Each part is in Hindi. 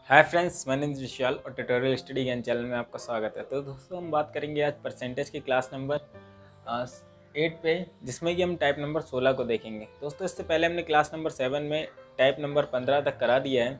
हाय फ्रेंड्स, मैं नेम विशाल और ट्यूटोरियल स्टडी ज्ञान चैनल में आपका स्वागत है। तो दोस्तों हम बात करेंगे आज परसेंटेज की क्लास नंबर 8 पे, जिसमें कि हम टाइप नंबर 16 को देखेंगे। दोस्तों इससे पहले हमने क्लास नंबर 7 में टाइप नंबर 15 तक करा दिया है।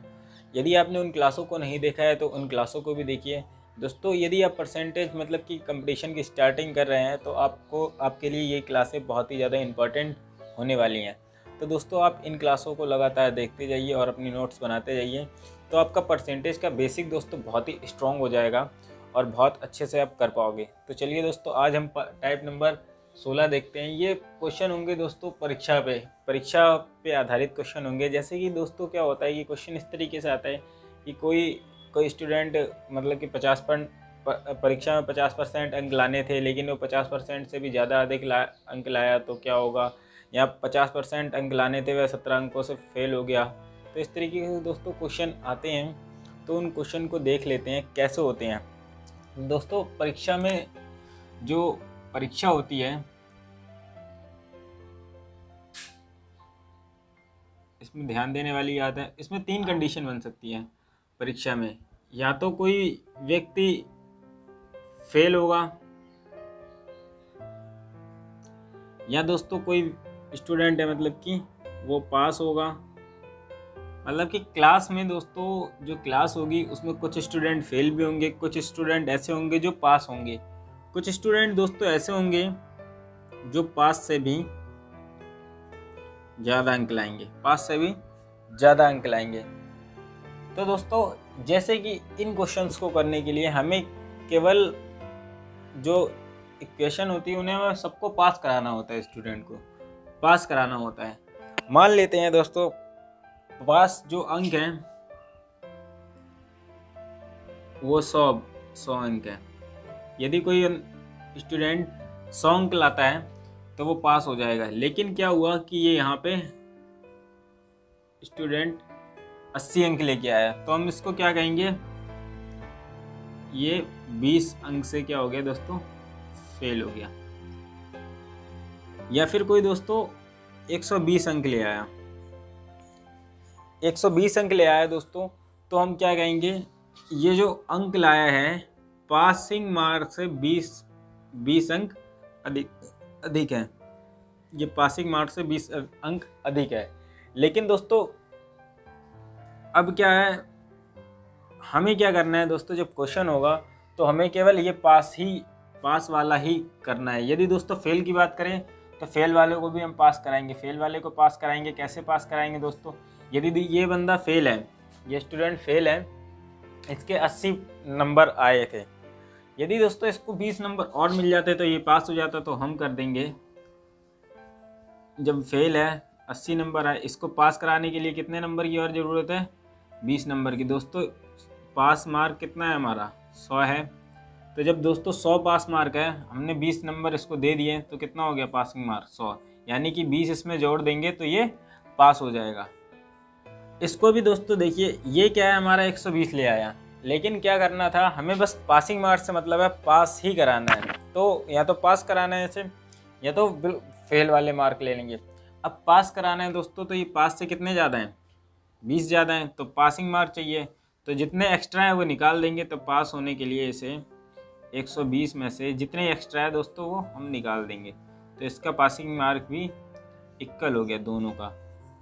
यदि आपने उन क्लासों को नहीं देखा है तो उन क्लासों को भी देखिए। दोस्तों यदि आप परसेंटेज मतलब कि कंपटीशन की स्टार्टिंग कर रहे हैं तो आपके लिए ये क्लासें बहुत ही ज़्यादा इम्पोर्टेंट होने वाली हैं। तो दोस्तों आप इन क्लासों को लगातार देखते जाइए और अपनी नोट्स बनाते जाइए, तो आपका परसेंटेज का बेसिक दोस्तों बहुत ही स्ट्रॉन्ग हो जाएगा और बहुत अच्छे से आप कर पाओगे। तो चलिए दोस्तों, आज हम टाइप नंबर 16 देखते हैं। ये क्वेश्चन होंगे दोस्तों परीक्षा पे आधारित क्वेश्चन होंगे। जैसे कि दोस्तों क्या होता है कि क्वेश्चन इस तरीके से आता है कि कोई स्टूडेंट मतलब कि परीक्षा में 50% अंक लाने थे, लेकिन वो 50% से भी ज़्यादा अधिक अंक लाया तो क्या होगा, या 50% अंक लाने थे वह 17 अंकों से फेल हो गया। तो इस तरीके से दोस्तों क्वेश्चन आते हैं, तो उन क्वेश्चन को देख लेते हैं कैसे होते हैं। दोस्तों परीक्षा में जो परीक्षा होती है, इसमें ध्यान देने वाली बात है, इसमें 3 कंडीशन बन सकती है परीक्षा में। या तो कोई व्यक्ति फेल होगा, या दोस्तों कोई स्टूडेंट है मतलब कि वो पास होगा। मतलब कि क्लास में दोस्तों जो क्लास होगी उसमें कुछ स्टूडेंट फेल भी होंगे, कुछ स्टूडेंट ऐसे होंगे जो पास होंगे, कुछ स्टूडेंट दोस्तों ऐसे होंगे जो पास से भी ज़्यादा अंक लाएंगे। तो दोस्तों जैसे कि इन क्वेश्चंस को करने के लिए हमें केवल जो इक्वेशन होती है उन्हें सबको पास कराना होता है, स्टूडेंट को पास कराना होता है। मान लेते हैं दोस्तों पास जो अंक हैं वो 100 अंक है। यदि कोई स्टूडेंट 100 अंक लाता है तो वो पास हो जाएगा। लेकिन क्या हुआ कि ये यहाँ पे स्टूडेंट 80 अंक लेके आया, तो हम इसको क्या कहेंगे, ये 20 अंक से क्या हो गया दोस्तों, फेल हो गया। या फिर कोई दोस्तों 120 अंक ले आया, 120 अंक ले आया दोस्तों, तो हम क्या कहेंगे, ये जो अंक लाया है पासिंग मार्क से 20 अंक अधिक है। ये पासिंग मार्क से 20 अंक अधिक है। लेकिन दोस्तों अब क्या है, हमें क्या करना है दोस्तों, जब क्वेश्चन होगा तो हमें केवल ये पास वाला ही करना है। यदि दोस्तों फेल की बात करें तो फेल वाले को भी हम पास कराएंगे, फेल वाले को पास कराएंगे। कैसे पास कराएंगे दोस्तों, यदि ये बंदा फेल है, ये स्टूडेंट फेल है, इसके 80 नंबर आए थे, यदि दोस्तों इसको 20 नंबर और मिल जाते तो ये पास हो जाता, तो हम कर देंगे, जब फेल है 80 नंबर आए, इसको पास कराने के लिए कितने नंबर की और ज़रूरत है, 20 नंबर की। दोस्तों पास मार्क कितना है हमारा, 100 है। तो जब दोस्तों 100 पास मार्क है, हमने 20 नंबर इसको दे दिए, तो कितना हो गया पासिंग मार्क 100, यानी कि 20 इसमें जोड़ देंगे तो ये पास हो जाएगा। इसको भी दोस्तों देखिए, ये क्या है, हमारा 120 ले आया, लेकिन क्या करना था हमें, बस पासिंग मार्क से मतलब है पास ही कराना है। तो या तो पास कराना है इसे, या तो फेल वाले मार्क ले लेंगे। अब पास कराना है दोस्तों, तो ये पास से कितने ज़्यादा हैं, 20 ज़्यादा हैं, तो पासिंग मार्क चाहिए, तो जितने एक्स्ट्रा हैं वो निकाल देंगे। तो पास होने के लिए इसे 120 में से जितने एक्स्ट्रा है दोस्तों वो हम निकाल देंगे। तो इसका पासिंग मार्क भी इक्वल हो गया, दोनों का,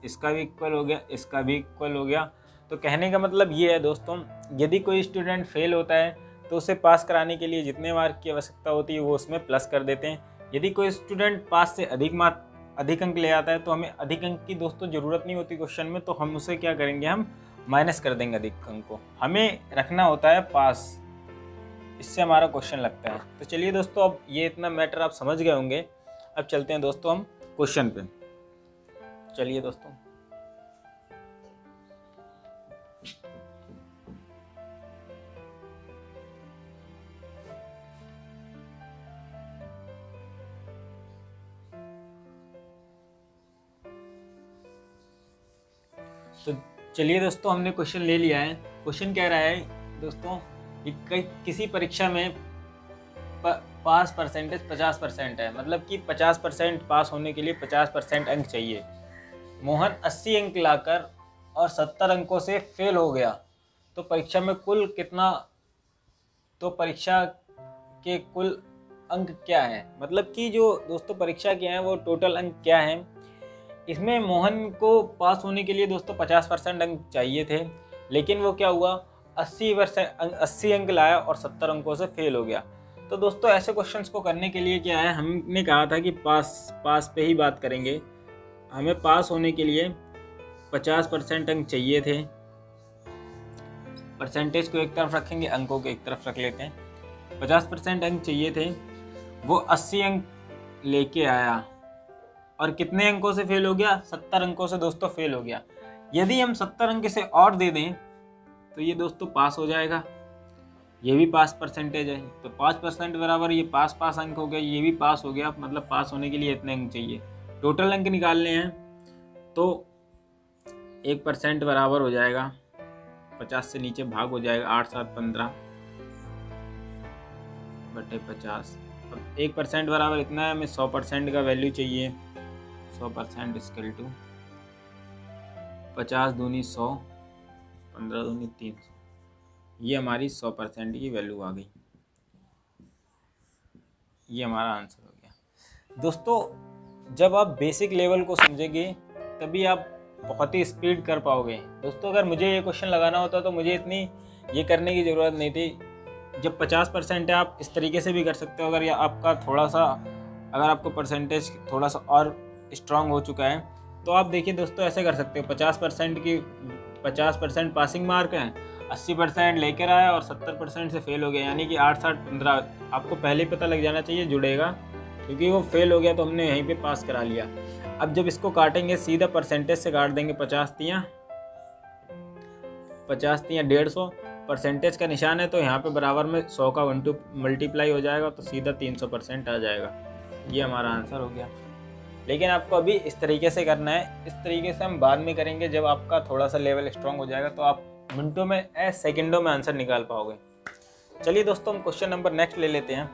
इसका भी इक्वल हो गया, इसका भी इक्वल हो गया। तो कहने का मतलब ये है दोस्तों, यदि कोई स्टूडेंट फेल होता है तो उसे पास कराने के लिए जितने मार्क की आवश्यकता होती है वो उसमें प्लस कर देते हैं। यदि कोई स्टूडेंट पास से अधिक अंक ले आता है तो हमें अधिक अंक की दोस्तों ज़रूरत नहीं होती क्वेश्चन में, तो हम उसे क्या करेंगे, हम माइनस कर देंगे अधिक अंक को। हमें रखना होता है पास, इससे हमारा क्वेश्चन लगता है। तो चलिए दोस्तों, अब ये इतना मैटर आप समझ गए होंगे। अब चलते हैं दोस्तों हम क्वेश्चन पे। चलिए दोस्तों, हमने क्वेश्चन ले लिया है। क्वेश्चन कह रहा है दोस्तों कि किसी परीक्षा में पास परसेंटेज 50% है, मतलब कि 50% पास होने के लिए 50% अंक चाहिए। मोहन 80 अंक लाकर और 70 अंकों से फेल हो गया, तो परीक्षा में कुल कितना, तो परीक्षा के कुल अंक क्या है, मतलब कि जो दोस्तों परीक्षा के हैं वो टोटल अंक क्या हैं। इसमें मोहन को पास होने के लिए दोस्तों 50% अंक चाहिए थे, लेकिन वो क्या हुआ 80 अंक लाया और 70 अंकों से फेल हो गया। तो दोस्तों ऐसे क्वेश्चंस को करने के लिए क्या है, हमने कहा था कि पास पे ही बात करेंगे। हमें पास होने के लिए 50% अंक चाहिए थे। परसेंटेज को एक तरफ रखेंगे, अंकों को एक तरफ रख लेते हैं। 50% अंक चाहिए थे, वो 80 अंक लेके आया और कितने अंकों से फेल हो गया, 70 अंकों से दोस्तों फेल हो गया। यदि हम 70 अंक से और दे दें तो ये दोस्तों पास हो जाएगा, ये भी पास परसेंटेज है। तो 5% बराबर ये पास अंक हो गया, ये भी पास हो गया, मतलब पास होने के लिए इतने अंक चाहिए। टोटल अंक निकालने हैं तो 1% बराबर हो जाएगा, 50 से नीचे भाग हो जाएगा, 8 7 15 बटे 50। अब 1% बराबर इतना है, हमें 100% का वैल्यू चाहिए। 100% इक्वल टू 50 दूनी 100, 15 दूनी 300, ये हमारी 100% की वैल्यू आ गई। ये हमारा आंसर हो गया। दोस्तों जब आप बेसिक लेवल को समझेंगे तभी आप बहुत ही स्पीड कर पाओगे। दोस्तों अगर मुझे ये क्वेश्चन लगाना होता तो मुझे इतनी ये करने की ज़रूरत नहीं थी। जब 50% है आप इस तरीके से भी कर सकते हो। अगर आपका थोड़ा सा, अगर आपको परसेंटेज थोड़ा सा और स्ट्रांग हो चुका है तो आप देखिए दोस्तों ऐसे कर सकते हो। 50% पासिंग मार्क है, 80% लेकर आया और 70% से फेल हो गया, यानी कि 8 7 15 आपको पहले ही पता लग जाना चाहिए जुड़ेगा, क्योंकि वो फेल हो गया तो हमने यहीं पे पास करा लिया। अब जब इसको काटेंगे सीधा परसेंटेज से काट देंगे। 50 तियाँ 150, परसेंटेज का निशान है तो यहाँ पे बराबर में 100 का 1 2 मल्टीप्लाई हो जाएगा तो सीधा 300% आ जाएगा। ये हमारा आंसर हो गया। लेकिन आपको अभी इस तरीके से करना है, इस तरीके से हम बाद में करेंगे। जब आपका थोड़ा सा लेवल स्ट्रांग हो जाएगा तो आप मिनटों में सेकंडों में आंसर निकाल पाओगे। चलिए दोस्तों हम क्वेश्चन नंबर नेक्स्ट ले लेते हैं।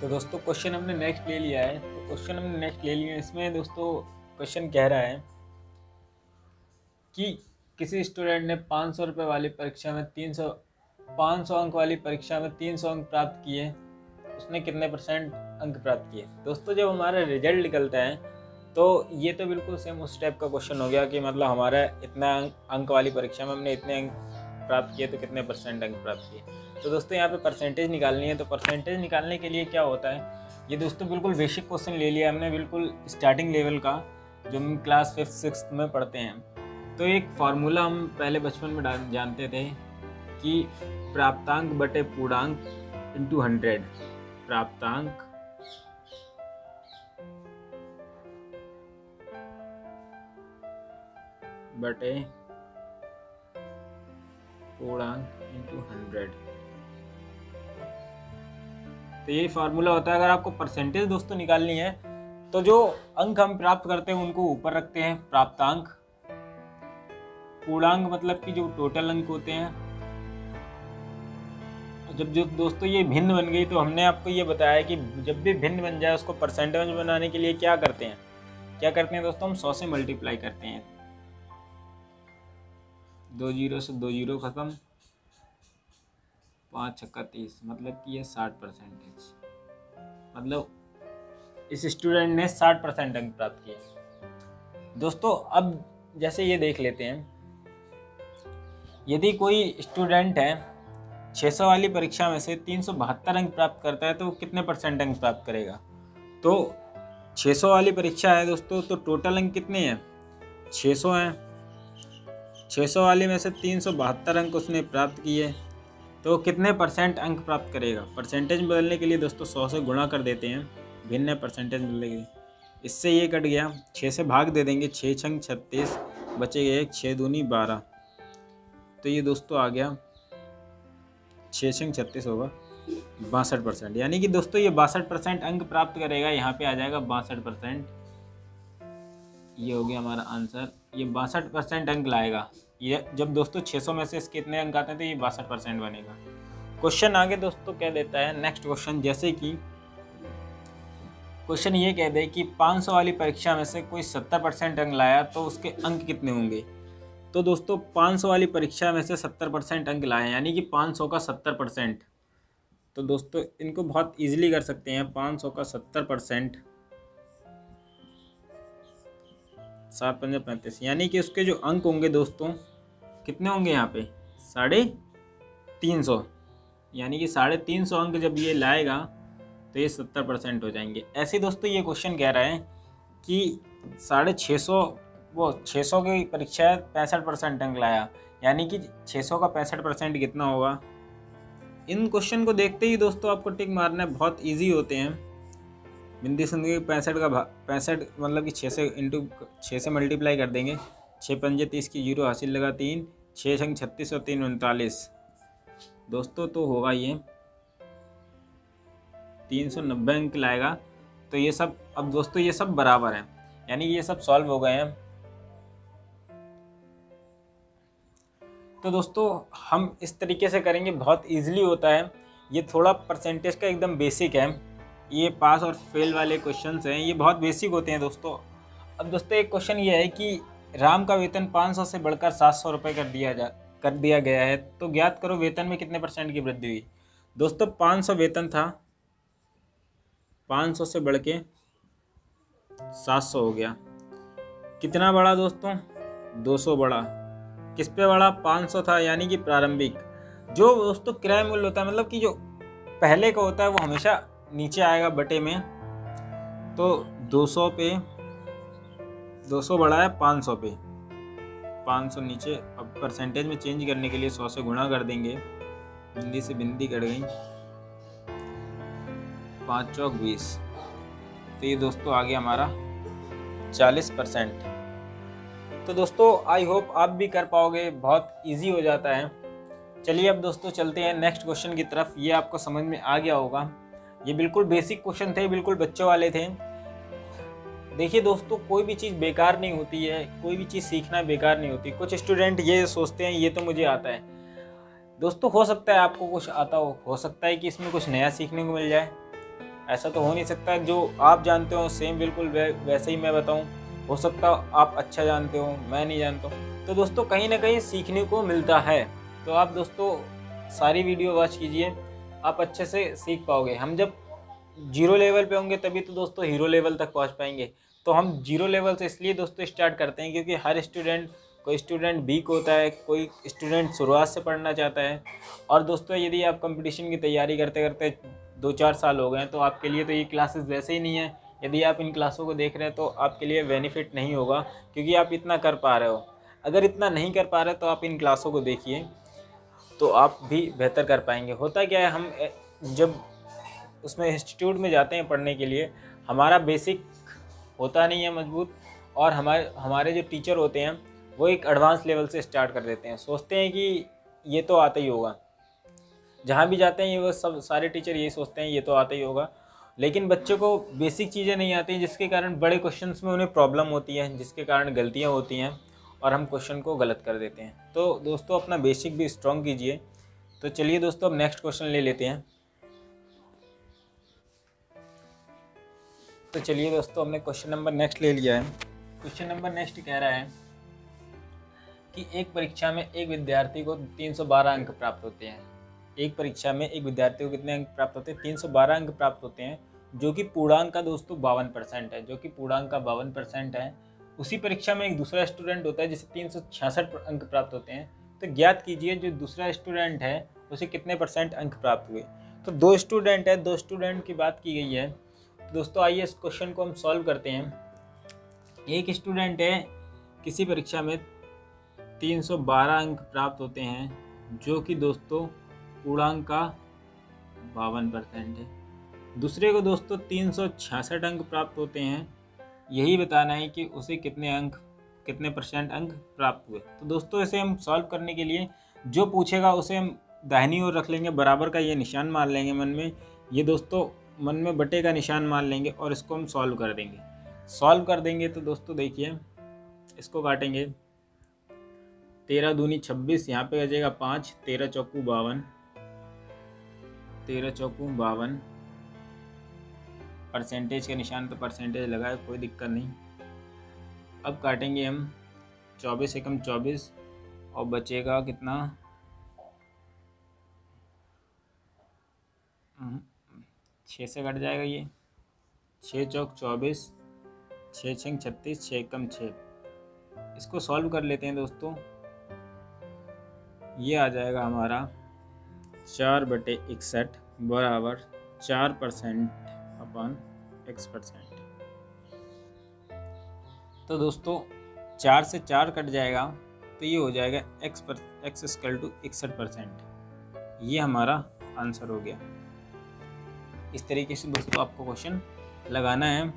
तो दोस्तों क्वेश्चन हमने नेक्स्ट ले लिया है। इसमें दोस्तों क्वेश्चन कह रहा है कि किसी स्टूडेंट ने 500 रुपये वाली परीक्षा में 500 अंक वाली परीक्षा में 300 अंक प्राप्त किए, उसने कितने % अंक प्राप्त किए। दोस्तों जब हमारा रिजल्ट निकलता है तो ये तो बिल्कुल सेम उस टाइप का क्वेश्चन हो गया कि मतलब हमारा इतना अंक वाली परीक्षा में हमने इतने अंक प्राप्त किए तो कितने % अंक प्राप्त किए। तो दोस्तों यहाँ पे परसेंटेज निकालनी है। तो परसेंटेज निकालने के लिए क्या होता है, ये दोस्तों बिल्कुल बेसिक क्वेश्चन ले लिया हमने, बिल्कुल स्टार्टिंग लेवल का, जो हम क्लास 5th 6th में पढ़ते हैं। तो एक फार्मूला हम पहले बचपन में जानते थे कि प्राप्तांक बटे पूर्णांक इंटू 100। प्राप्तांक बटे पूर्णांक इंटू 100। तो ये फार्मूला होता है। अगर आपको परसेंटेज दोस्तों निकालनी है तो जो अंक हम प्राप्त करते हैं उनको ऊपर रखते हैं, प्राप्तांक। पूर्णांक मतलब कि जो टोटल अंक होते हैं। जब जो दोस्तों ये भिन्न बन गई तो हमने आपको ये बताया कि जब भी भिन्न बन जाए उसको परसेंटेज बनाने के लिए क्या करते हैं दोस्तों, हम 100 से मल्टीप्लाई करते हैं। 2 0 से 2 0 खत्म, 5 छक्का 30, मतलब कि ये 60%। मतलब इस स्टूडेंट ने 60% अंक प्राप्त किए। दोस्तों अब जैसे ये देख लेते हैं, यदि कोई स्टूडेंट है 600 वाली परीक्षा में से 372 अंक प्राप्त करता है तो वो कितने % अंक प्राप्त करेगा। तो 600 वाली परीक्षा है दोस्तों, तो टोटल अंक कितने हैं, 600 हैं। 600 वाले में से 372 अंक उसने प्राप्त किए तो कितने % अंक प्राप्त करेगा। परसेंटेज बदलने के लिए दोस्तों 100 से गुणा कर देते हैं, भिन्न परसेंटेज बदलेगी। इससे ये कट गया, 6 से भाग दे देंगे, 6 छंग 36, बचेगा 1, 6 दूनी 12। तो ये दोस्तों आ गया 6 छंग 36 होगा 62%। यानी कि दोस्तों ये 62% अंक प्राप्त करेगा। यहाँ पे आ जाएगा 62%। ये हो गया हमारा आंसर। ये 62% अंक लाएगा। ये जब दोस्तों 600 में से इसके कितने अंक आते हैं तो ये 62% बनेगा। क्वेश्चन आगे दोस्तों क्या देता है, नेक्स्ट क्वेश्चन, जैसे कि क्वेश्चन ये कह दे कि 500 वाली परीक्षा में से कोई 70% अंक लाया तो उसके अंक कितने होंगे। तो दोस्तों 500 वाली परीक्षा में से 70% अंक लाए, यानी कि 500 का 70%। तो दोस्तों इनको बहुत इजीली कर सकते हैं। 500 का 70%, 7 पंजे 35, यानी कि उसके जो अंक होंगे दोस्तों कितने होंगे यहाँ पे 350, यानी कि 350 अंक जब ये लाएगा तो ये 70% हो जाएंगे। ऐसे दोस्तों ये क्वेश्चन कह रहा है कि 650, वो 600 की परीक्षा है, 65% अंक लाया, यानी कि 600 का 65% कितना होगा। इन क्वेश्चन को देखते ही दोस्तों आपको टिक मारना है, बहुत इजी होते हैं। बिंदी संधि 65 का 65 मतलब कि 6 से मल्टीप्लाई कर देंगे। 6 पंजे 30 की 0 हासिल लगा 3, 6 छंग 36 और 3 39 दोस्तों, तो होगा ये 390 अंक लाएगा। तो ये सब अब दोस्तों ये सब बराबर हैं, यानी ये सब सॉल्व हो गए हैं। तो दोस्तों हम इस तरीके से करेंगे, बहुत इजीली होता है। ये थोड़ा परसेंटेज का एकदम बेसिक है, ये पास और फेल वाले क्वेश्चंस हैं, ये बहुत बेसिक होते हैं दोस्तों। अब दोस्तों एक क्वेश्चन ये है कि राम का वेतन 500 से बढ़कर 700 रुपये कर दिया गया है, तो ज्ञात करो वेतन में कितने % की वृद्धि हुई। दोस्तों 500 वेतन था, 500 से बढ़ के 700 हो गया, कितना बढ़ा दोस्तों 200 बढ़ा। किस पे बढ़ा 500 था, यानी कि प्रारंभिक जो दोस्तों किराया मूल्य होता है, मतलब कि जो पहले का होता है वो हमेशा नीचे आएगा बटे में। तो 200 पे 200 बढ़ा है 500 पे, 500 नीचे। अब परसेंटेज में चेंज करने के लिए 100 से गुणा कर देंगे, बिंदी से बिंदी कट गई, 5 चौक 20, तो ये दोस्तों आ गया हमारा 40%। तो दोस्तों आई होप आप भी कर पाओगे, बहुत इजी हो जाता है। चलिए अब दोस्तों चलते हैं नेक्स्ट क्वेश्चन की तरफ। ये आपको समझ में आ गया होगा, ये बिल्कुल बेसिक क्वेश्चन थे, बिल्कुल बच्चों वाले थे। देखिए दोस्तों कोई भी चीज़ बेकार नहीं होती है, कोई भी चीज़ सीखना बेकार नहीं होती। कुछ स्टूडेंट ये सोचते हैं ये तो मुझे आता है, दोस्तों हो सकता है आपको कुछ आता हो सकता है कि इसमें कुछ नया सीखने को मिल जाए, ऐसा तो हो नहीं सकता। जो आप जानते हो सेम बिल्कुल वैसे ही मैं बताऊं, हो सकता आप अच्छा जानते हो मैं नहीं जानता हूँ। तो दोस्तों कहीं ना कहीं सीखने को मिलता है, तो आप दोस्तों सारी वीडियो वॉच कीजिए, आप अच्छे से सीख पाओगे। हम जब 0 लेवल पे होंगे तभी तो दोस्तों हीरो लेवल तक पहुंच पाएंगे। तो हम 0 लेवल से इसलिए दोस्तों स्टार्ट करते हैं क्योंकि हर स्टूडेंट, कोई स्टूडेंट वीक होता है, कोई स्टूडेंट शुरुआत से पढ़ना चाहता है। और दोस्तों यदि आप कंपटीशन की तैयारी करते करते 2-4 साल हो गए हैं तो आपके लिए तो ये क्लासेस वैसे ही नहीं है। यदि आप इन क्लासों को देख रहे हैं तो आपके लिए बेनिफिट नहीं होगा, क्योंकि आप इतना कर पा रहे हो। अगर इतना नहीं कर पा रहे तो आप इन क्लासों को देखिए, तो आप भी बेहतर कर पाएंगे। होता क्या है, हम जब उसमें इंस्टीट्यूट में जाते हैं पढ़ने के लिए, हमारा बेसिक होता नहीं है मजबूत, और हमारे जो टीचर होते हैं वो एक एडवांस लेवल से स्टार्ट कर देते हैं, सोचते हैं कि ये तो आता ही होगा। जहाँ भी जाते हैं ये वो सब सारे टीचर यही सोचते हैं ये तो आता ही होगा, लेकिन बच्चों को बेसिक चीज़ें नहीं आती, जिसके कारण बड़े क्वेश्चंस में उन्हें प्रॉब्लम होती है, जिसके कारण गलतियाँ होती हैं और हम क्वेश्चन को गलत कर देते हैं। तो दोस्तों अपना बेसिक भी स्ट्रॉन्ग कीजिए। तो चलिए दोस्तों अब नेक्स्ट क्वेश्चन ले लेते हैं। तो चलिए दोस्तों हमने क्वेश्चन नंबर नेक्स्ट ले लिया है। क्वेश्चन नंबर नेक्स्ट कह रहा है कि एक परीक्षा में एक विद्यार्थी को 312 अंक प्राप्त होते हैं। एक परीक्षा में एक विद्यार्थी को कितने अंक प्राप्त होते हैं, 312 अंक प्राप्त होते हैं, जो कि पूर्णांक का दोस्तों 52% है, जो कि पूर्णांक का 52% है। उसी परीक्षा में एक दूसरा स्टूडेंट होता है जिसे 366 अंक प्राप्त होते हैं। तो ज्ञात कीजिए जो दूसरा स्टूडेंट है उसे कितने % अंक प्राप्त हुए। तो 2 स्टूडेंट है, 2 स्टूडेंट की बात की गई है। तो दोस्तों आइए इस क्वेश्चन को हम सॉल्व करते हैं। एक स्टूडेंट है, किसी परीक्षा में 312 अंक प्राप्त होते हैं, जो कि दोस्तों पूर्णांक का 52% है। दूसरे को दोस्तों 366 अंक प्राप्त होते हैं, यही बताना है कि उसे कितने % अंक प्राप्त हुए। तो दोस्तों इसे हम सॉल्व करने के लिए जो पूछेगा उसे हम दाहिनी ओर रख लेंगे, बराबर का ये निशान मान लेंगे मन में, ये दोस्तों मन में बटे का निशान मान लेंगे और इसको हम सॉल्व कर देंगे। सॉल्व कर देंगे तो दोस्तों देखिए इसको काटेंगे, 13 दूनी 26, यहाँ पे बचेगा 5, 13 चौकू 52, 13 चौकू 52, परसेंटेज का निशान तो परसेंटेज लगा है, कोई दिक्कत नहीं। अब काटेंगे हम 24 एकम 24 और बचेगा कितना 6 से कट जाएगा ये 6 चौक 24 6 छंग 36 6 एकम 6। इसको सॉल्व कर लेते हैं दोस्तों। ये आ जाएगा हमारा 4/61 बराबर 4% अपन x%। तो दोस्तों 4 से 4 कट जाएगा तो ये हो जाएगा x = 61%। ये हमारा आंसर हो गया। इस तरीके से दोस्तों आपको क्वेश्चन लगाना है।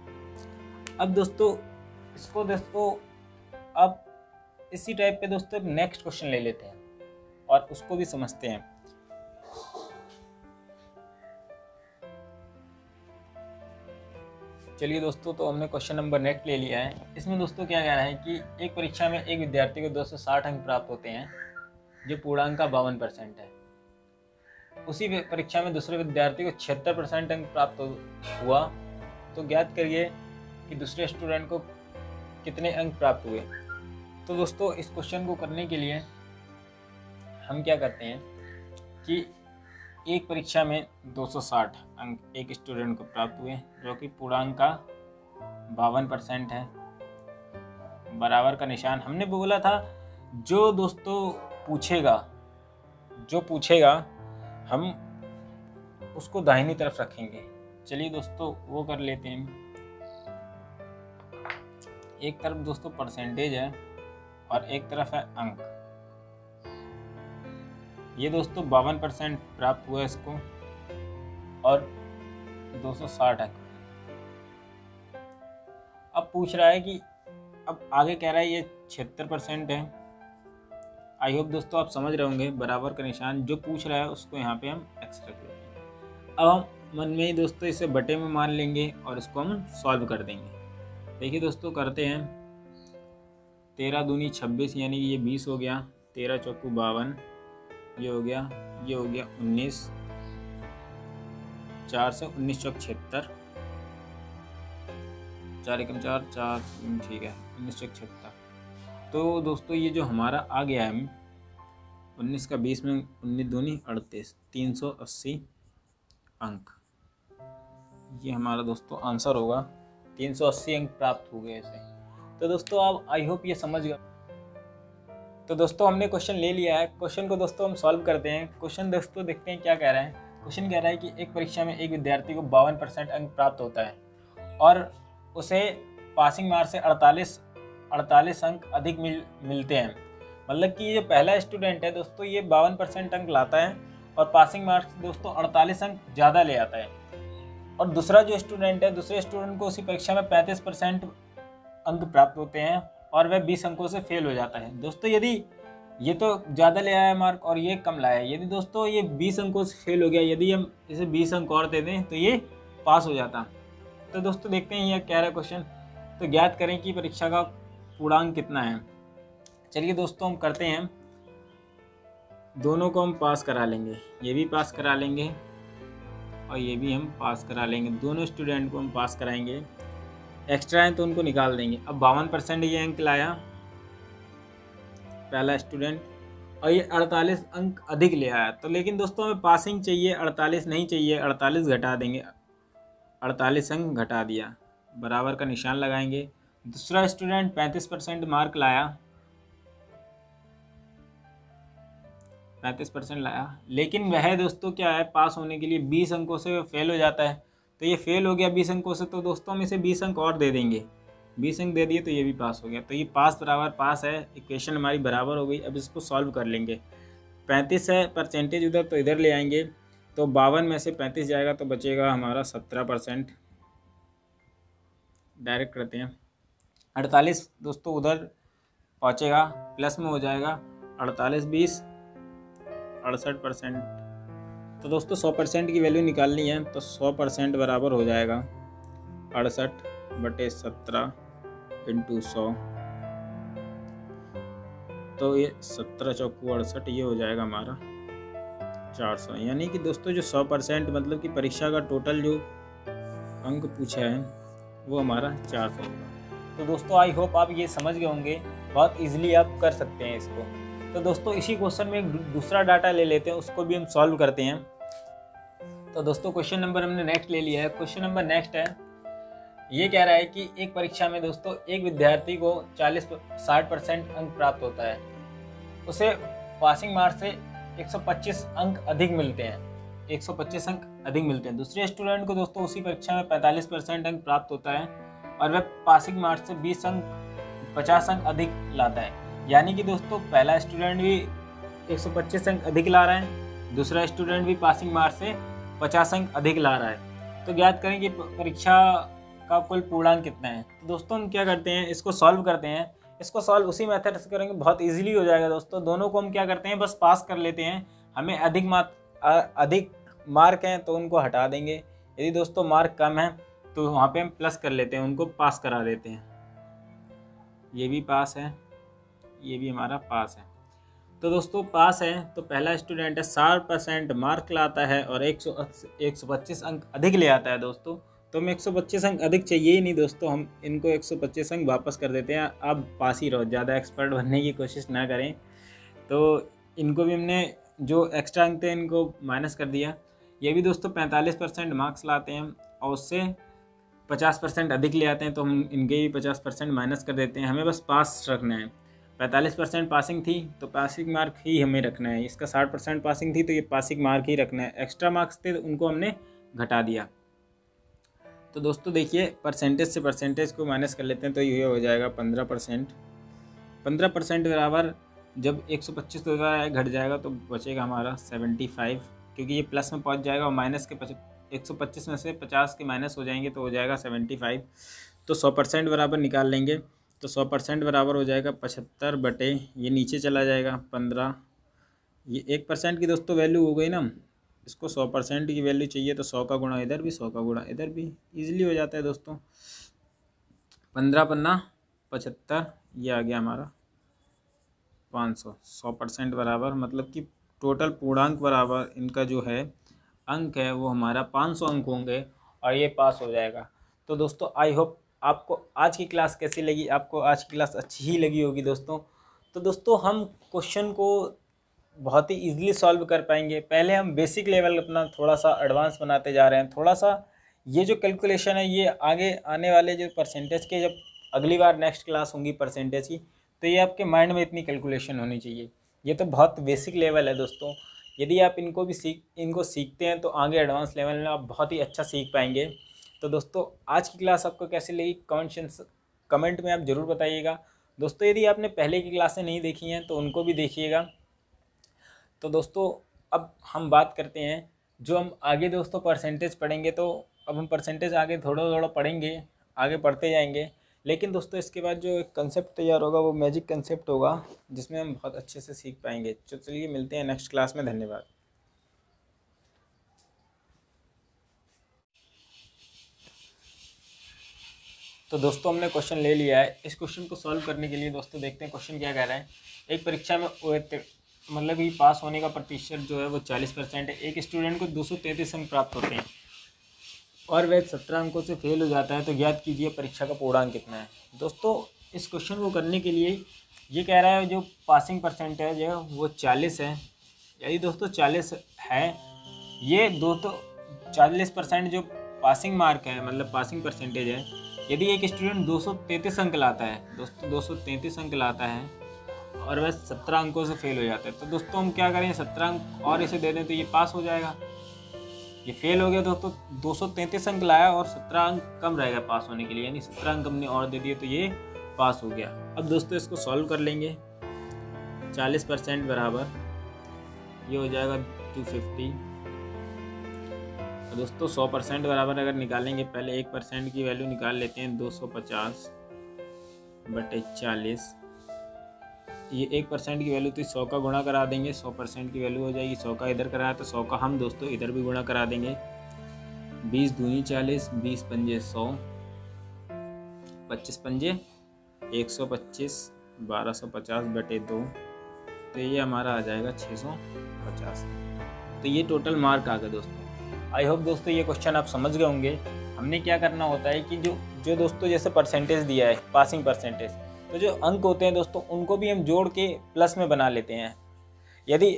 अब दोस्तों इसको दोस्तों अब इसी टाइप पे दोस्तों नेक्स्ट क्वेश्चन ले लेते हैं और उसको भी समझते हैं। चलिए दोस्तों, तो हमने क्वेश्चन नंबर नेक्स्ट ले लिया है। इसमें दोस्तों क्या कह रहा है कि एक परीक्षा में एक विद्यार्थी को 260 अंक प्राप्त होते हैं जो पूर्णांक का 52% है। उसी परीक्षा में दूसरे विद्यार्थी को 76% अंक प्राप्त हुआ, तो ज्ञात करिए कि दूसरे स्टूडेंट को कितने अंक प्राप्त हुए। तो दोस्तों इस क्वेश्चन को करने के लिए हम क्या करते हैं कि एक परीक्षा में 260 अंक एक स्टूडेंट को प्राप्त हुए जो कि पूर्णांक का 52% है। बराबर का निशान हमने बोला था जो दोस्तों पूछेगा हम उसको दाहिनी तरफ रखेंगे। चलिए दोस्तों वो कर लेते हैं। एक तरफ दोस्तों परसेंटेज है और एक तरफ है अंक। ये दोस्तों 52% प्राप्त हुआ इसको और 260 अंक। अब पूछ रहा है कि अब आगे कह रहा है ये 76% है। आई होप दोस्तों आप समझ रहे होंगे। बराबर का निशान जो पूछ रहा है उसको यहाँ पे हम एक्स रख लेते हैं। अब हम मन में ही दोस्तों इसे बटे में मान लेंगे और इसको हम सॉल्व कर देंगे। देखिए दोस्तों करते हैं। 13 दूनी 26 यानी कि ये 20 हो गया। 13 चौकू 52 ये हो गया। ये हो गया 19। 4 से 19 चौक 76। 4 एकम 4 4 ठीक है 19 चौक 76। तो दोस्तों ये जो हमारा आ गया है 19 का 20 में 19 दूनी 38 380 अंक। ये हमारा दोस्तों आंसर होगा। 380 अंक प्राप्त हो गए इसे। तो दोस्तों आप आई होप ये समझ गए। तो दोस्तों हमने क्वेश्चन ले लिया है। क्वेश्चन को दोस्तों हम सॉल्व करते हैं। क्वेश्चन दोस्तों देखते हैं क्या कह रहा है। क्वेश्चन कह रहा है कि एक परीक्षा में एक विद्यार्थी को 52% अंक प्राप्त होता है और उसे पासिंग मार्क्स से 48 अंक अधिक मिलते हैं। मतलब कि ये जो पहला स्टूडेंट है दोस्तों ये 52% अंक लाता है और पासिंग मार्क्स दोस्तों 48 अंक ज़्यादा ले आता है। और दूसरा जो स्टूडेंट है दूसरे स्टूडेंट को उसी परीक्षा में 35% अंक प्राप्त होते हैं और वह 20 अंकों से फेल हो जाता है। दोस्तों यदि ये तो ज़्यादा ले आया मार्क और ये कम लाया, यदि दोस्तों ये 20 अंकों से फेल हो गया, यदि हम इसे 20 अंक और दे दें तो ये पास हो जाता। तो दोस्तों देखते हैं ये क्या रहा है क्वेश्चन। तो ज्ञात करें कि परीक्षा का पूर्णांक कितना है। चलिए दोस्तों हम करते हैं। दोनों को हम पास करा लेंगे। ये भी पास करा लेंगे और ये भी हम पास करा लेंगे। दोनों स्टूडेंट को हम पास कराएंगे। एक्स्ट्रा है तो उनको निकाल देंगे। अब 52% ये अंक लाया पहला स्टूडेंट और ये 48 अंक अधिक ले आया। तो लेकिन दोस्तों हमें पासिंग चाहिए, 48 नहीं चाहिए। 48 घटा देंगे। 48 अंक घटा दिया। बराबर का निशान लगाएंगे। दूसरा स्टूडेंट 35% मार्क लाया, 35% लाया, लेकिन वह दोस्तों क्या है पास होने के लिए 20 अंकों से फेल हो जाता है। तो ये फेल हो गया 20 अंकों से, तो दोस्तों हम इसे 20 अंक और दे देंगे। 20 अंक दे दिए तो ये भी पास हो गया। तो ये पास बराबर पास है। इक्वेशन हमारी बराबर हो गई। अब इसको सॉल्व कर लेंगे। 35 है परसेंटेज उधर तो इधर ले आएंगे। तो 52 में से 35 जाएगा तो बचेगा हमारा 17%। डायरेक्ट करते हैं। 48 दोस्तों उधर पहुँचेगा, प्लस में हो जाएगा। 48 20 68%। तो दोस्तों 100% की वैल्यू निकालनी है तो 100% बराबर हो जाएगा 68/17 × 100। तो ये 17 चौकू 68 ये हो जाएगा हमारा 400। यानी कि दोस्तों जो 100% मतलब कि परीक्षा का टोटल जो अंक पूछा है वो हमारा 400 होगा। तो दोस्तों आई होप आप ये समझ गए होंगे, बहुत इजीली आप कर सकते हैं इसको। तो दोस्तों इसी क्वेश्चन में एक दूसरा डाटा ले लेते हैं, उसको भी हम सॉल्व करते हैं। तो दोस्तों क्वेश्चन नंबर हमने नेक्स्ट ले लिया है। क्वेश्चन नंबर नेक्स्ट है, ये कह रहा है कि एक परीक्षा में दोस्तों एक विद्यार्थी को 60% अंक प्राप्त होता है, उसे पासिंग मार्क्स से 125 अंक अधिक मिलते हैं, 125 अंक अधिक मिलते हैं। दूसरे स्टूडेंट को दोस्तों उसी परीक्षा में 45% अंक प्राप्त होता है और वह पासिंग मार्क्स से 50 अंक अधिक लाता है। यानी कि दोस्तों पहला स्टूडेंट भी 125 अंक अधिक ला रहा है, दूसरा स्टूडेंट भी पासिंग मार्क्स से 50 अंक अधिक ला रहा है। तो ज्ञात करें कि परीक्षा का कुल पूर्णांक कितना है। तो दोस्तों हम क्या करते हैं, इसको सॉल्व करते हैं। इसको सॉल्व उसी मेथड से करेंगे, बहुत इजीली हो जाएगा दोस्तों। दोनों को हम क्या करते हैं, बस पास कर लेते हैं। हमें अधिक मार्क हैं तो उनको हटा देंगे, यदि दोस्तों मार्क कम है तो वहाँ पे हम प्लस कर लेते हैं, उनको पास करा देते हैं। ये भी पास है, ये भी हमारा पास है। तो दोस्तों पास है तो पहला स्टूडेंट है 60% मार्क लाता है और 125 अंक अधिक ले आता है दोस्तों। तो हमें 125 अंक अधिक चाहिए ही नहीं दोस्तों, हम इनको 125 अंक वापस कर देते हैं। अब पास ही रहो, ज़्यादा एक्सपर्ट बनने की कोशिश ना करें। तो इनको भी हमने जो एक्स्ट्रा अंक थे इनको माइनस कर दिया। ये भी दोस्तों 45% मार्क्स लाते हैं और उससे 50% अधिक ले आते हैं, तो हम इनके भी 50% माइनस कर देते हैं। हमें बस पास रखना है। 45% पासिंग थी तो पासिंग मार्क ही हमें रखना है। इसका 60% पासिंग थी तो ये पासिंग मार्क ही रखना है। एक्स्ट्रा मार्क्स थे तो उनको हमने घटा दिया। तो दोस्तों देखिए परसेंटेज से परसेंटेज को माइनस कर लेते हैं तो ये हो जाएगा 15%। 15% बराबर जब 125 तो घट जाएगा तो बचेगा हमारा 75, क्योंकि ये प्लस में पहुंच जाएगा और माइनस के 125 में से 50 के माइनस हो जाएंगे तो हो जाएगा 75। तो 100% बराबर निकाल लेंगे तो 100% बराबर हो जाएगा 75 बटे ये नीचे चला जाएगा 15। ये 1% की दोस्तों वैल्यू हो गई ना, इसको 100% की वैल्यू चाहिए तो 100 का गुणा इधर भी, 100 का गुणा इधर भी, इजीली हो जाता है दोस्तों। 15 पन्ना 75, ये आ गया हमारा 500। 100% बराबर मतलब कि टोटल पूर्णांक बराबर इनका जो है अंक है वो हमारा 500 अंक होंगे और ये पास हो जाएगा। तो दोस्तों आई होप आपको आज की क्लास कैसी लगी, आपको आज की क्लास अच्छी ही लगी होगी दोस्तों। तो दोस्तों हम क्वेश्चन को बहुत ही ईजिली सॉल्व कर पाएंगे। पहले हम बेसिक लेवल अपना थोड़ा सा एडवांस बनाते जा रहे हैं। थोड़ा सा ये जो कैलकुलेशन है ये आगे आने वाले जो परसेंटेज के, जब अगली बार नेक्स्ट क्लास होंगी परसेंटेज की, तो ये आपके माइंड में इतनी कैलकुलेशन होनी चाहिए। ये तो बहुत बेसिक लेवल है दोस्तों। यदि आप इनको सीखते हैं तो आगे एडवांस लेवल में आप बहुत ही अच्छा सीख पाएंगे। तो दोस्तों आज की क्लास आपको कैसी लगी कमेंट में आप ज़रूर बताइएगा। दोस्तों यदि आपने पहले की क्लासें नहीं देखी हैं तो उनको भी देखिएगा। तो दोस्तों अब हम बात करते हैं जो हम आगे दोस्तों परसेंटेज पढ़ेंगे। तो अब हम परसेंटेज आगे थोड़ा थोड़ा पढ़ेंगे, आगे पढ़ते जाएंगे। लेकिन दोस्तों इसके बाद जो एक कंसेप्ट तैयार होगा वो मैजिक कंसेप्ट होगा, जिसमें हम बहुत अच्छे से सीख पाएंगे। तो चलिए मिलते हैं नेक्स्ट क्लास में। धन्यवाद। तो दोस्तों हमने क्वेश्चन ले लिया है। इस क्वेश्चन को सॉल्व करने के लिए दोस्तों देखते हैं क्वेश्चन क्या कह रहा है। एक परीक्षा में मतलब कि पास होने का प्रतिशत जो है वो 40% है। एक स्टूडेंट को 233 अंक प्राप्त होते हैं और वह 17 अंकों से फेल हो जाता है, तो ज्ञात कीजिए परीक्षा का पूर्णांक कितना है। दोस्तों इस क्वेश्चन को करने के लिए ये कह रहा है जो पासिंग परसेंटेज है वो 40 है। यदि दोस्तों 40 है, ये दोस्तों 40% जो पासिंग मार्क है मतलब पासिंग परसेंटेज है। यदि एक स्टूडेंट 233 अंक लाता है दोस्तों, 233 अंक लाता है और वह 17 अंकों से फेल हो जाता है, तो दोस्तों हम क्या करें, 17 अंक और इसे दे दें तो ये पास हो जाएगा। ये फेल हो गया दोस्तों, 233 अंक लाया और 17 अंक कम रहेगा पास होने के लिए, यानी 17 अंक हमने और दे दिए तो ये पास हो गया। अब दोस्तों इसको सॉल्व कर लेंगे। 40% बराबर ये हो जाएगा 250। दोस्तों 100% बराबर अगर निकालेंगे, पहले 1% की वैल्यू निकाल लेते हैं, 250 बटे 40। ये 1% की वैल्यू तो 100 का गुणा करा देंगे, 100% की वैल्यू हो जाएगी। 100 का इधर कराया तो 100 का हम दोस्तों इधर भी गुणा करा देंगे। 20 दूनी 40, 20 पंजे 100, 25 पंजे 125, 1250 बटे 2, तो ये हमारा आ जाएगा 650। तो ये टोटल मार्क आ गया दोस्तों। आई होप दोस्तों ये क्वेश्चन आप समझ गए होंगे। हमने क्या करना होता है कि जो जो दोस्तों जैसे परसेंटेज दिया है, पासिंग परसेंटेज, तो जो अंक होते हैं दोस्तों उनको भी हम जोड़ के प्लस में बना लेते हैं। यदि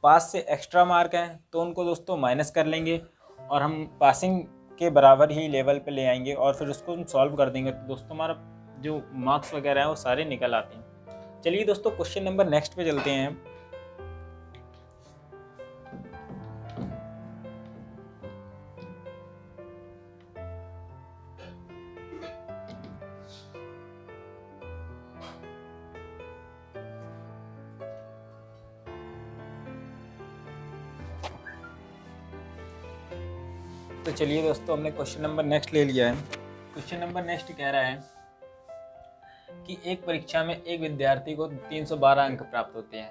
पास से एक्स्ट्रा मार्क हैं तो उनको दोस्तों माइनस कर लेंगे और हम पासिंग के बराबर ही लेवल पे ले आएंगे और फिर उसको हम सॉल्व कर देंगे, तो दोस्तों हमारा जो मार्क्स वगैरह है वो सारे निकल आते हैं। चलिए दोस्तों क्वेश्चन नंबर नेक्स्ट पे चलते हैं। तो चलिए दोस्तों हमने क्वेश्चन नंबर नेक्स्ट ले लिया है। क्वेश्चन नंबर नेक्स्ट कह रहा है कि एक परीक्षा में एक विद्यार्थी को 312 अंक प्राप्त होते हैं।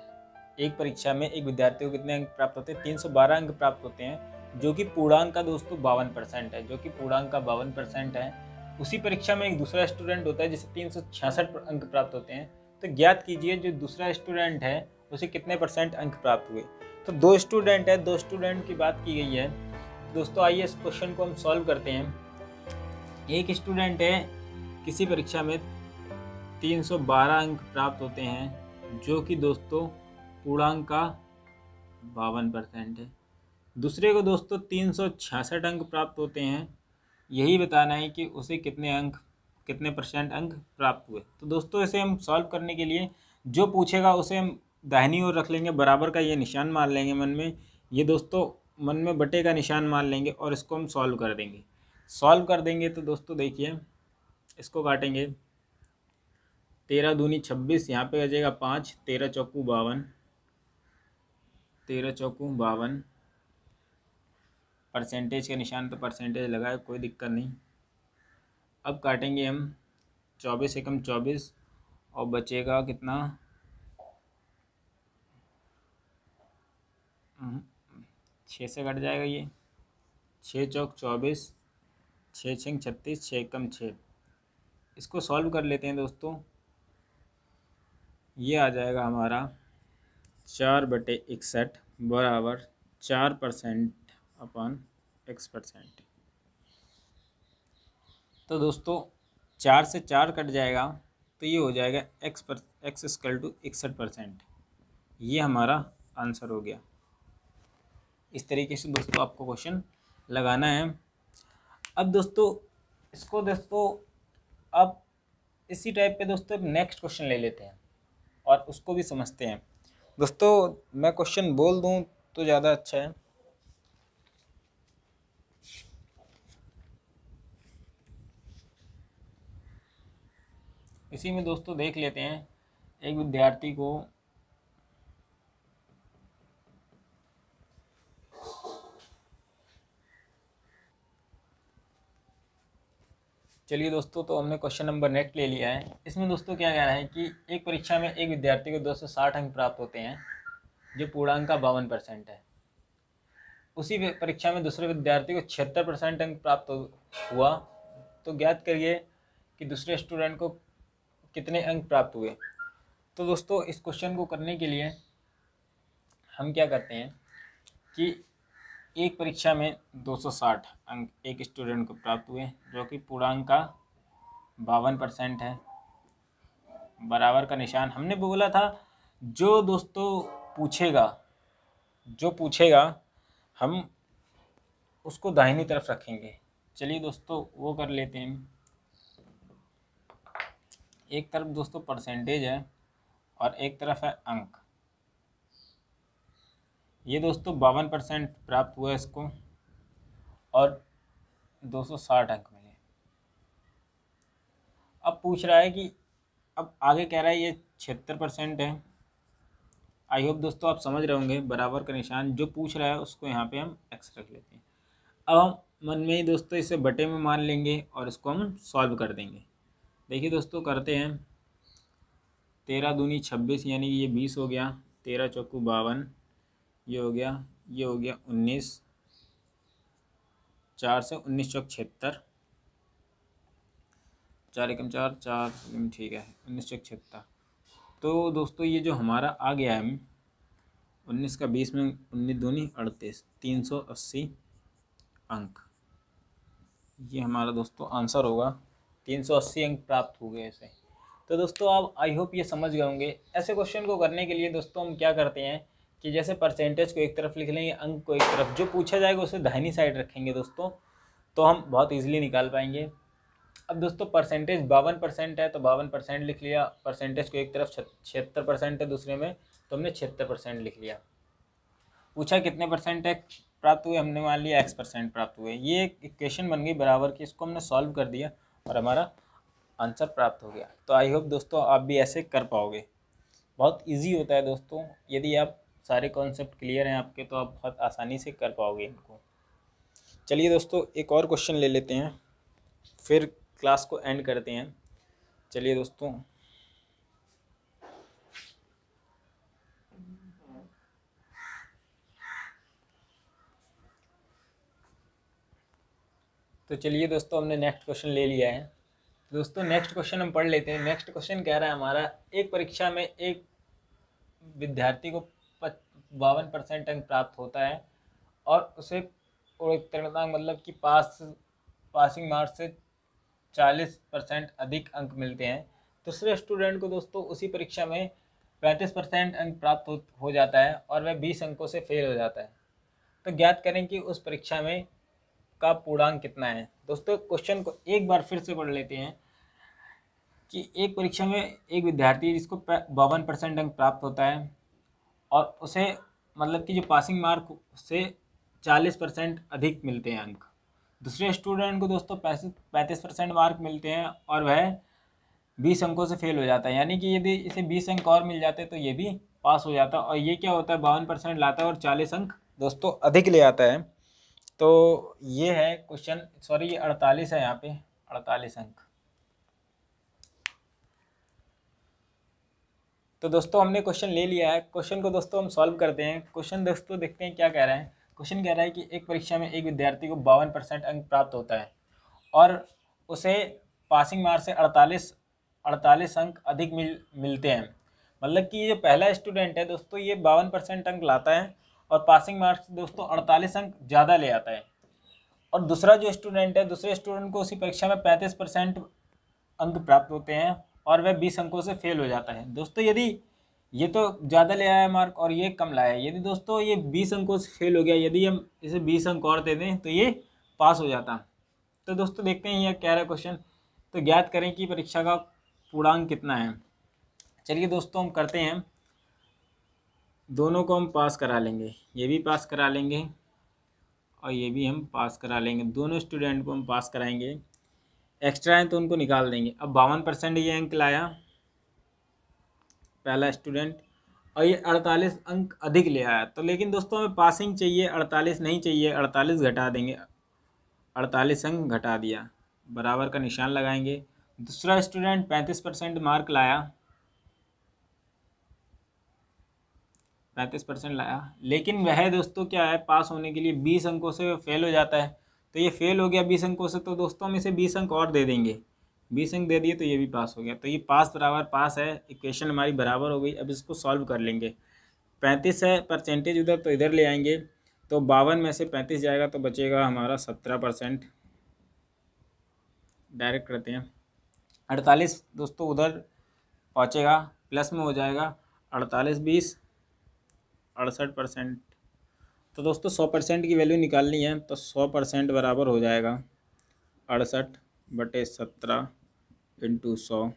एक परीक्षा में एक विद्यार्थी को कितने अंक प्राप्त होते हैं? 312 अंक प्राप्त होते हैं, जो कि पूर्णांक का दोस्तों 52% है, जो कि पूर्णांक का 52% है। उसी परीक्षा में एक दूसरा स्टूडेंट होता है जिसे 366 अंक प्राप्त होते हैं। तो ज्ञात कीजिए जो दूसरा स्टूडेंट है उसे कितने % अंक प्राप्त हुए। तो दो स्टूडेंट है, दो स्टूडेंट की बात की गई है। दोस्तों आइए इस क्वेश्चन को हम सॉल्व करते हैं। एक स्टूडेंट है, किसी परीक्षा में 312 अंक प्राप्त होते हैं, जो कि दोस्तों पूर्णांक का 52% है। दूसरे को दोस्तों 366 अंक प्राप्त होते हैं। यही बताना है कि उसे कितने % अंक प्राप्त हुए। तो दोस्तों इसे हम सॉल्व करने के लिए जो पूछेगा उसे हम दाहिनी ओर रख लेंगे, बराबर का ये निशान मान लेंगे मन में। ये दोस्तों मन में बटे का निशान मान लेंगे और इसको हम सॉल्व कर देंगे। सॉल्व कर देंगे तो दोस्तों देखिए इसको काटेंगे, 13 दूनी 26, यहाँ पे बचेगा 5, 13 चौकू 52, 13 चौकू 52। परसेंटेज का निशान तो परसेंटेज लगा है, कोई दिक्कत नहीं। अब काटेंगे हम 24 एकम 24 और बचेगा कितना, 6 से कट जाएगा ये, 6 चौक 24, 6 छंग 36, 6 एकम 6। इसको सॉल्व कर लेते हैं दोस्तों। ये आ जाएगा हमारा 4/61 बराबर 4% अपन x%। तो दोस्तों 4 से 4 कट जाएगा तो ये हो जाएगा x = 61%। ये हमारा आंसर हो गया। इस तरीके से दोस्तों आपको क्वेश्चन लगाना है। अब दोस्तों इसको दोस्तों अब इसी टाइप पे दोस्तों नेक्स्ट क्वेश्चन ले लेते हैं और उसको भी समझते हैं। दोस्तों मैं क्वेश्चन बोल दूं तो ज़्यादा अच्छा है। इसी में दोस्तों देख लेते हैं, एक विद्यार्थी को चलिए दोस्तों तो हमने क्वेश्चन नंबर नेक्स्ट ले लिया है। इसमें दोस्तों क्या कह रहा है कि एक परीक्षा में एक विद्यार्थी को 260 अंक प्राप्त होते हैं, जो पूर्णांक का 52% है। उसी परीक्षा में दूसरे विद्यार्थी को 76% अंक प्राप्त हुआ। तो ज्ञात करिए कि दूसरे स्टूडेंट को कितने अंक प्राप्त हुए। तो दोस्तों इस क्वेश्चन को करने के लिए हम क्या करते हैं कि एक परीक्षा में 260 अंक एक स्टूडेंट को प्राप्त हुए, जो कि पूर्णांक का 52% है। बराबर का निशान हमने बोला था, जो दोस्तों पूछेगा हम उसको दाहिनी तरफ रखेंगे। चलिए दोस्तों वो कर लेते हैं। एक तरफ दोस्तों परसेंटेज है और एक तरफ है अंक। ये दोस्तों 52% प्राप्त हुआ इसको और 260 अंक मिले। अब पूछ रहा है कि अब आगे कह रहा है ये 76% है। आई होप दोस्तों आप समझ रहे होंगे। बराबर का निशान जो पूछ रहा है उसको यहाँ पे हम x रख लेते हैं। अब हम मन में ही दोस्तों इसे बटे में मान लेंगे और इसको हम सॉल्व कर देंगे। देखिए दोस्तों करते हैं, 13 दूनी 26 यानी कि ये 20 हो गया, 13 चौकू 52, ये हो गया 19, 4 से 19 चौक 76, 4 एकम 4, 4 ठीक है 19 चौक 76। तो दोस्तों ये जो हमारा आ गया है 19 का 20 में 19 दूनी 38, 380 अंक। ये हमारा दोस्तों आंसर होगा। 380 अंक प्राप्त हो गए इसे। तो दोस्तों आप आई होप ये समझ गए होंगे। ऐसे क्वेश्चन को करने के लिए दोस्तों हम क्या करते हैं कि जैसे परसेंटेज को एक तरफ लिख लेंगे, अंक को एक तरफ, जो पूछा जाएगा उसे दाहिनी साइड रखेंगे दोस्तों, तो हम बहुत ईजिली निकाल पाएंगे। अब दोस्तों परसेंटेज 52% है तो 52% लिख लिया, परसेंटेज को एक तरफ 76% है दूसरे में, तो हमने 76% लिख लिया। पूछा कितने परसेंट है प्राप्त हुए, हमने मान लिया x% प्राप्त हुए। ये एक इक्वेशन बन गई बराबर की, इसको हमने सॉल्व कर दिया और हमारा आंसर प्राप्त हो गया। तो आई होप दोस्तों आप भी ऐसे कर पाओगे। बहुत इजी होता है दोस्तों, यदि आप सारे कॉन्सेप्ट क्लियर हैं आपके तो आप बहुत आसानी से कर पाओगे इनको। चलिए दोस्तों एक और क्वेश्चन ले लेते हैं, फिर क्लास को एंड करते हैं। चलिए दोस्तों, तो चलिए दोस्तों हमने नेक्स्ट क्वेश्चन ले लिया है। तो दोस्तों नेक्स्ट क्वेश्चन हम पढ़ लेते हैं। नेक्स्ट क्वेश्चन कह रहा है हमारा, एक परीक्षा में एक विद्यार्थी को 52% अंक प्राप्त होता है और उसे उत्तीर्णता मतलब कि पासिंग मार्क्स से 40% अधिक अंक मिलते हैं। दूसरे स्टूडेंट को दोस्तों उसी परीक्षा में 35% अंक प्राप्त हो जाता है और वह 20 अंकों से फेल हो जाता है। तो ज्ञात करें कि उस परीक्षा में का पूर्णांक कितना है। दोस्तों क्वेश्चन को एक बार फिर से पढ़ लेते हैं कि एक परीक्षा में एक विद्यार्थी जिसको 52% अंक प्राप्त होता है और उसे मतलब कि जो पासिंग मार्क से 40% अधिक मिलते हैं अंक। दूसरे स्टूडेंट को दोस्तों 35% मार्क मिलते हैं और वह 20 अंकों से फेल हो जाता है। यानी कि यदि इसे 20 अंक और मिल जाते तो ये भी पास हो जाता। और ये क्या होता है, 52% लाता है और 40 अंक दोस्तों अधिक ले आता है। तो ये है क्वेश्चन, सॉरी ये 48 है, यहाँ पे 48 अंक। तो दोस्तों हमने क्वेश्चन ले लिया है। क्वेश्चन को दोस्तों हम सॉल्व करते हैं। क्वेश्चन दोस्तों देखते हैं क्या कह रहा है। क्वेश्चन कह रहा है कि एक परीक्षा में एक विद्यार्थी को 52% अंक प्राप्त होता है और उसे पासिंग मार्क्स से 48 अंक अधिक मिलते हैं। मतलब कि ये जो पहला स्टूडेंट है दोस्तों ये 52% अंक लाता है और पासिंग मार्क्स दोस्तों 48 अंक ज़्यादा ले आता है। और दूसरा जो स्टूडेंट है, दूसरे स्टूडेंट को उसी परीक्षा में 35% अंक प्राप्त होते हैं और वह 20 अंकों से फेल हो जाता है। दोस्तों यदि ये तो ज़्यादा ले आया मार्क और ये कम लाया है, यदि दोस्तों ये 20 अंकों से फेल हो गया, यदि हम इसे 20 अंक और दे दें तो ये पास हो जाता। तो दोस्तों देखते हैं ये क्या रहा क्वेश्चन। तो ज्ञात करें कि परीक्षा का पूर्णांक कितना है। चलिए दोस्तों हम करते हैं, दोनों को हम पास करा लेंगे, ये भी पास करा लेंगे और ये भी हम पास करा लेंगे। दोनों स्टूडेंट को हम पास कराएंगे, एक्स्ट्रा हैं तो उनको निकाल देंगे। अब 52% ये अंक लाया पहला स्टूडेंट और ये 48 अंक अधिक ले आया। तो लेकिन दोस्तों हमें पासिंग चाहिए, 48 नहीं चाहिए, 48 घटा देंगे, 48 अंक घटा दिया, बराबर का निशान लगाएंगे। दूसरा स्टूडेंट 35% मार्क लाया, 35% लाया, लेकिन वह दोस्तों क्या है, पास होने के लिए 20 अंकों से फेल हो जाता है। तो ये फेल हो गया 20 अंकों से, तो दोस्तों हम इसे 20 अंक और दे देंगे, 20 अंक दे दिए तो ये भी पास हो गया। तो ये पास बराबर पास है, इक्वेशन हमारी बराबर हो गई। अब इसको सॉल्व कर लेंगे। 35 है परसेंटेज उधर तो इधर ले आएंगे, तो 52 में से 35 जाएगा तो बचेगा हमारा 17%। डायरेक्ट करते हैं। 48 दोस्तों उधर पहुँचेगा, प्लस में हो जाएगा, 48 20 68%। तो दोस्तों 100% की वैल्यू निकालनी है तो 100% बराबर हो जाएगा 68/17 × 100।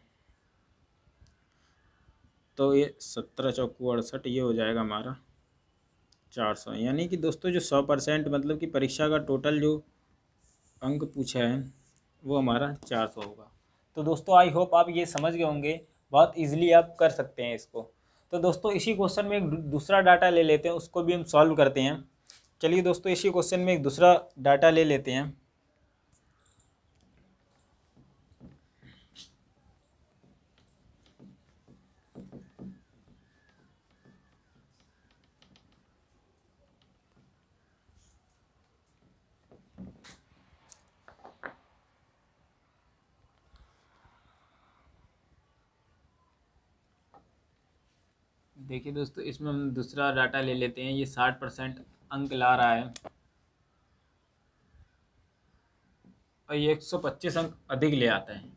तो ये 17 चौकू 68, ये हो जाएगा हमारा 400। यानी कि दोस्तों जो 100% मतलब कि परीक्षा का टोटल जो अंक पूछा है वो हमारा 400 होगा। तो दोस्तों आई होप आप ये समझ गए होंगे, बहुत इजीली आप कर सकते हैं इसको। तो दोस्तों इसी क्वेश्चन में एक दूसरा डाटा ले लेते हैं, उसको भी हम सॉल्व करते हैं। चलिए दोस्तों इसी क्वेश्चन में एक दूसरा डाटा ले लेते हैं। देखिए दोस्तों इसमें हम दूसरा डाटा ले लेते हैं। ये 60% अंक ला रहा है और ये 125 अंक अधिक ले आता है।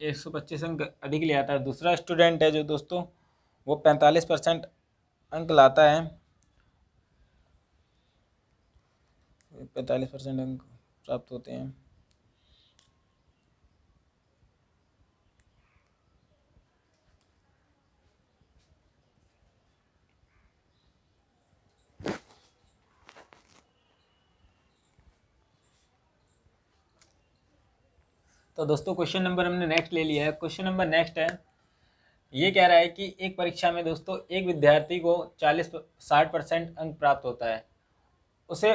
एक 125 अंक अधिक ले आता है। दूसरा स्टूडेंट है जो दोस्तों वो 45% अंक लाता है, 45% अंक प्राप्त होते हैं। तो दोस्तों क्वेश्चन नंबर हमने नेक्स्ट ले लिया है। क्वेश्चन नंबर नेक्स्ट है, ये कह रहा है कि एक परीक्षा में दोस्तों एक विद्यार्थी को 60% अंक प्राप्त होता है, उसे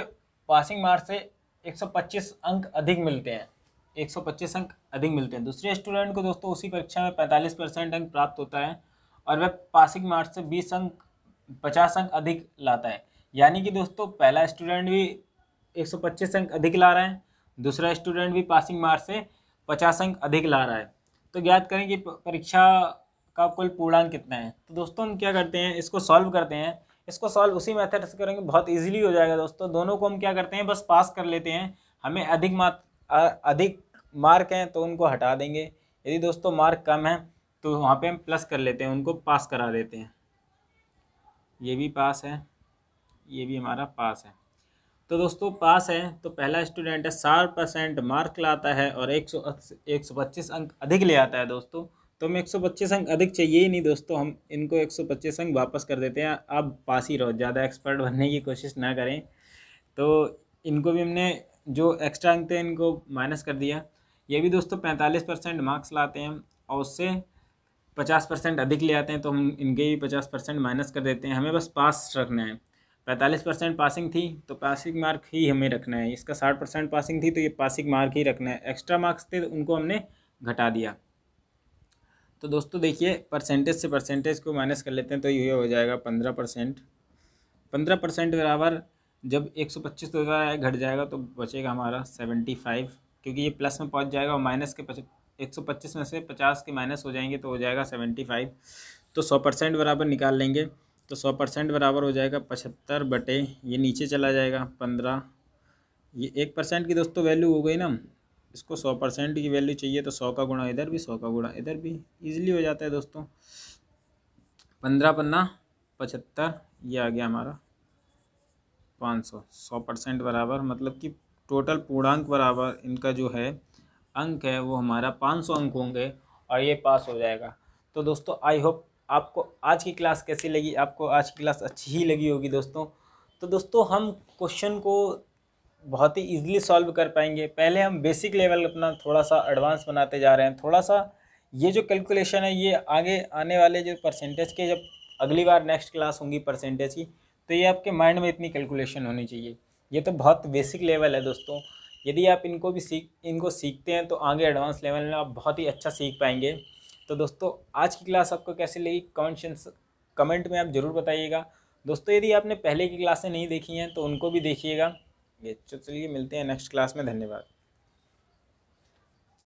पासिंग मार्क्स से 125 अंक अधिक मिलते हैं, 125 अंक अधिक मिलते हैं। दूसरे स्टूडेंट को दोस्तों उसी परीक्षा में 45% अंक प्राप्त होता है और वह पासिंग मार्क्स से 50 अंक अधिक लाता है। यानी कि दोस्तों पहला स्टूडेंट भी 125 अंक अधिक ला रहा है, दूसरा स्टूडेंट भी पासिंग मार्क्स से 50 अंक अधिक ला रहा है। तो ज्ञात करें कि परीक्षा का कुल पूर्णांक कितना है। तो दोस्तों हम क्या करते हैं, इसको सॉल्व करते हैं। इसको सॉल्व उसी मेथड से करेंगे, बहुत इजीली हो जाएगा दोस्तों। दोनों को हम क्या करते हैं, बस पास कर लेते हैं। हमें अधिक मार्क हैं तो उनको हटा देंगे, यदि दोस्तों मार्क कम है तो वहाँ पे हम प्लस कर लेते हैं, उनको पास करा देते हैं। ये भी पास है, ये भी हमारा पास है। तो दोस्तों पास है तो पहला स्टूडेंट है 60% मार्क लाता है और 125 अंक अधिक ले आता है दोस्तों। तो हमें 125 अंक अधिक चाहिए ही नहीं दोस्तों, हम इनको 125 अंक वापस कर देते हैं। आप पास ही रहो, ज़्यादा एक्सपर्ट बनने की कोशिश ना करें। तो इनको भी हमने जो एक्स्ट्रा अंक थे इनको माइनस कर दिया। ये भी दोस्तों 45% मार्क्स लाते हैं और उससे 50% अधिक ले आते हैं, तो हम इनके भी 50% माइनस कर देते हैं। हमें बस पास रखना है। 45% पासिंग थी तो पासिंग मार्क ही हमें रखना है। इसका 60% पासिंग थी तो ये पासिंग मार्क ही रखना है। एक्स्ट्रा मार्क्स थे तो उनको हमने घटा दिया। तो दोस्तों देखिए परसेंटेज से परसेंटेज को माइनस कर लेते हैं तो ये हो जाएगा 15%। 15% बराबर जब 125 हो जाए घट जाएगा तो बचेगा हमारा 75, क्योंकि ये प्लस में पहुंच जाएगा और माइनस के 125 में से 50 के माइनस हो जाएंगे तो हो जाएगा 75। तो 100% बराबर निकाल लेंगे तो 100% बराबर हो जाएगा 75 बटे ये नीचे चला जाएगा 15। ये 1% की दोस्तों वैल्यू हो गई ना, इसको 100% की वैल्यू चाहिए तो 100 का गुणा इधर भी, 100 का गुणा इधर भी, ईजिली हो जाता है दोस्तों। 15 पन्ना 75, ये आ गया हमारा 500। 100% बराबर मतलब कि टोटल पूर्णांक बराबर इनका जो है अंक है वो हमारा 500 अंक होंगे और ये पास हो जाएगा। तो दोस्तों आई होप आपको आज की क्लास कैसी लगी, आपको आज की क्लास अच्छी ही लगी होगी दोस्तों। तो दोस्तों हम क्वेश्चन को बहुत ही ईजिली सॉल्व कर पाएंगे। पहले हम बेसिक लेवल अपना थोड़ा सा एडवांस बनाते जा रहे हैं। थोड़ा सा ये जो कैलकुलेशन है ये आगे आने वाले जो परसेंटेज के, जब अगली बार नेक्स्ट क्लास होंगी परसेंटेज की, तो ये आपके माइंड में इतनी कैलकुलेशन होनी चाहिए। ये तो बहुत बेसिक लेवल है दोस्तों। यदि आप इनको सीखते हैं तो आगे एडवांस लेवल में आप बहुत ही अच्छा सीख पाएंगे। तो दोस्तों आज की क्लास आपको कैसी लगी कमेंट में आप ज़रूर बताइएगा। दोस्तों यदि आपने पहले की क्लासें नहीं देखी हैं तो उनको भी देखिएगा। ये चलिए मिलते हैं नेक्स्ट क्लास में, धन्यवाद।